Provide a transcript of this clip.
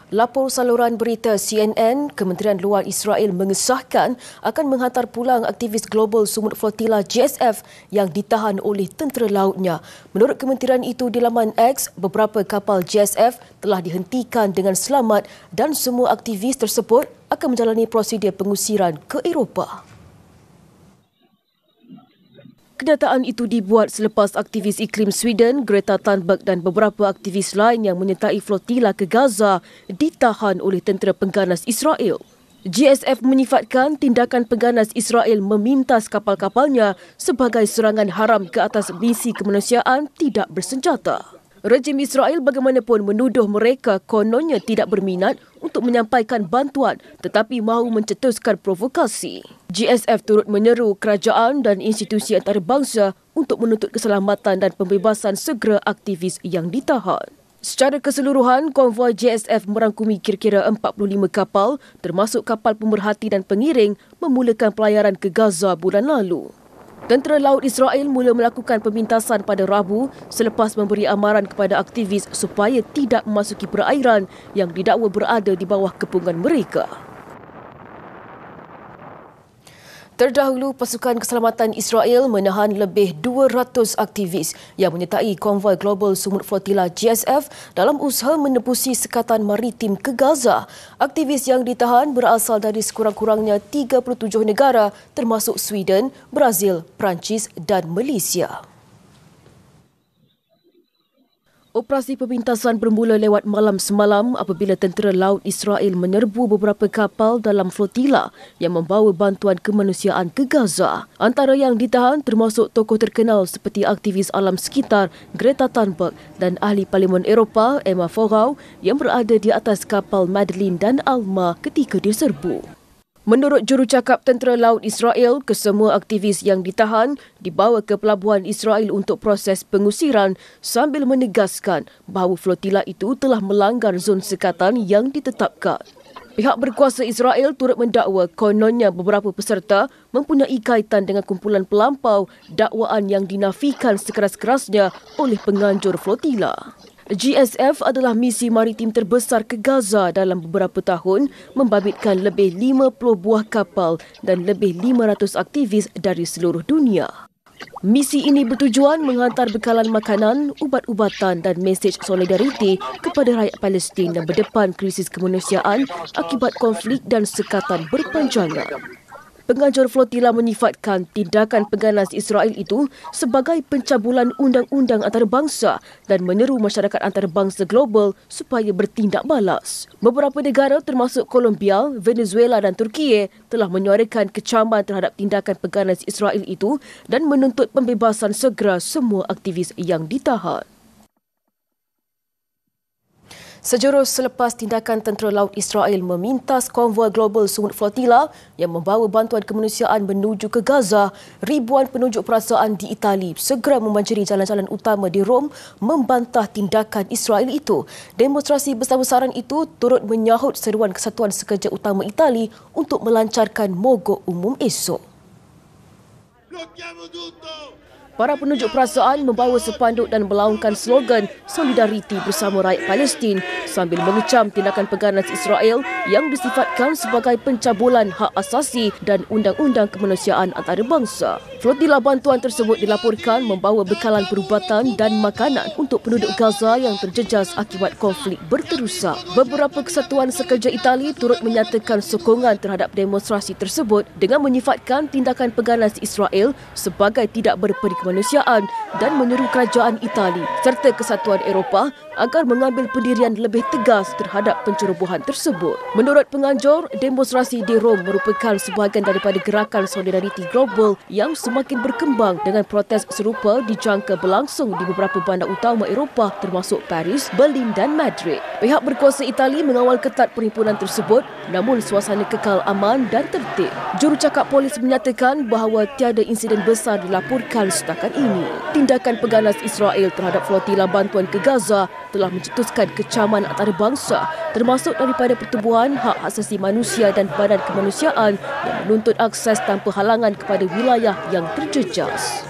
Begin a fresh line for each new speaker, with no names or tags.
Lapor saluran berita CNN, Kementerian Luar Israel mengesahkan akan menghantar pulang aktivis global Sumut Flotilla JSF yang ditahan oleh tentera lautnya. Menurut kementerian itu di laman X, beberapa kapal JSF telah dihentikan dengan selamat dan semua aktivis tersebut akan menjalani prosedur pengusiran ke Eropah. Kenyataan itu dibuat selepas aktivis iklim Sweden, Greta Thunberg dan beberapa aktivis lain yang menyertai flotila ke Gaza ditahan oleh tentera pengganas Israel. JSF menyifatkan tindakan pengganas Israel memintas kapal-kapalnya sebagai serangan haram ke atas misi kemanusiaan tidak bersenjata. Rejim Israel bagaimanapun menuduh mereka kononnya tidak berminat untuk menyampaikan bantuan tetapi mahu mencetuskan provokasi. JSF turut menyeru kerajaan dan institusi antarabangsa untuk menuntut keselamatan dan pembebasan segera aktivis yang ditahan. Secara keseluruhan, konvoi JSF merangkumi kira-kira 45 kapal termasuk kapal pemerhati dan pengiring memulakan pelayaran ke Gaza bulan lalu. Tentera Laut Israel mula melakukan pemintasan pada Rabu selepas memberi amaran kepada aktivis supaya tidak memasuki perairan yang didakwa berada di bawah kepungan mereka. Terdahulu, pasukan keselamatan Israel menahan lebih 200 aktivis yang menyertai konvoi global Sumut Flotilla JSF dalam usaha menembusi sekatan maritim ke Gaza. Aktivis yang ditahan berasal dari sekurang-kurangnya 37 negara termasuk Sweden, Brazil, Perancis dan Malaysia. Operasi pemintasan bermula lewat malam semalam apabila tentera laut Israel menyerbu beberapa kapal dalam flotila yang membawa bantuan kemanusiaan ke Gaza. Antara yang ditahan termasuk tokoh terkenal seperti aktivis alam sekitar Greta Thunberg dan ahli Parlimen Eropah Emma Forau yang berada di atas kapal Madeline dan Alma ketika diserbu. Menurut jurucakap tentera laut Israel, kesemua aktivis yang ditahan dibawa ke pelabuhan Israel untuk proses pengusiran sambil menegaskan bahawa flotila itu telah melanggar zon sekatan yang ditetapkan. Pihak berkuasa Israel turut mendakwa kononnya beberapa peserta mempunyai kaitan dengan kumpulan pelampau dakwaan yang dinafikan sekeras-kerasnya oleh penganjur flotila. JSF adalah misi maritim terbesar ke Gaza dalam beberapa tahun, membabitkan lebih 50 buah kapal dan lebih 500 aktivis dari seluruh dunia. Misi ini bertujuan menghantar bekalan makanan, ubat-ubatan dan mesej solidariti kepada rakyat Palestin yang berdepan krisis kemanusiaan akibat konflik dan sekatan berpanjangan. Penganjur flotila menyifatkan tindakan pengganas Israel itu sebagai pencabulan undang-undang antarabangsa dan menyeru masyarakat antarabangsa global supaya bertindak balas. Beberapa negara termasuk Colombia, Venezuela dan Turkiye telah menyuarakan kecaman terhadap tindakan pengganas Israel itu dan menuntut pembebasan segera semua aktivis yang ditahan. Sejurus selepas tindakan tentera laut Israel memintas konvoi global Sumut Flotilla yang membawa bantuan kemanusiaan menuju ke Gaza, ribuan penunjuk perasaan di Itali segera membanjiri jalan-jalan utama di Rom membantah tindakan Israel itu. Demonstrasi besar-besaran itu turut menyahut seruan Kesatuan Sekerja Utama Itali untuk melancarkan mogok umum esok. Para penunjuk perasaan membawa sepanduk dan melaungkan slogan solidariti bersama rakyat Palestin sambil mengecam tindakan pengganas Israel yang disifatkan sebagai pencabulan hak asasi dan undang-undang kemanusiaan antarabangsa. Flotila bantuan tersebut dilaporkan membawa bekalan perubatan dan makanan untuk penduduk Gaza yang terjejas akibat konflik berterusan. Beberapa kesatuan sekerja Itali turut menyatakan sokongan terhadap demonstrasi tersebut dengan menyifatkan tindakan pengganas Israel sebagai tidak berperikemanusiaan dan menyeru kerajaan Itali serta Kesatuan Eropah agar mengambil pendirian lebih tegas terhadap pencerobohan tersebut. Menurut penganjur, demonstrasi di Rom merupakan sebahagian daripada gerakan solidariti global yang semakin berkembang dengan protes serupa dijangka berlangsung di beberapa bandar utama Eropah termasuk Paris, Berlin dan Madrid. Pihak berkuasa Itali mengawal ketat perhimpunan tersebut namun suasana kekal aman dan tertib. Jurucakap polis menyatakan bahawa tiada insiden besar dilaporkan setakat ini. Tindakan pengganas Israel terhadap flotila bantuan ke Gaza telah mencetuskan kecaman antarabangsa termasuk daripada Pertubuhan Hak Asasi Manusia dan Badan Kemanusiaan yang menuntut akses tanpa halangan kepada wilayah yang terjejas.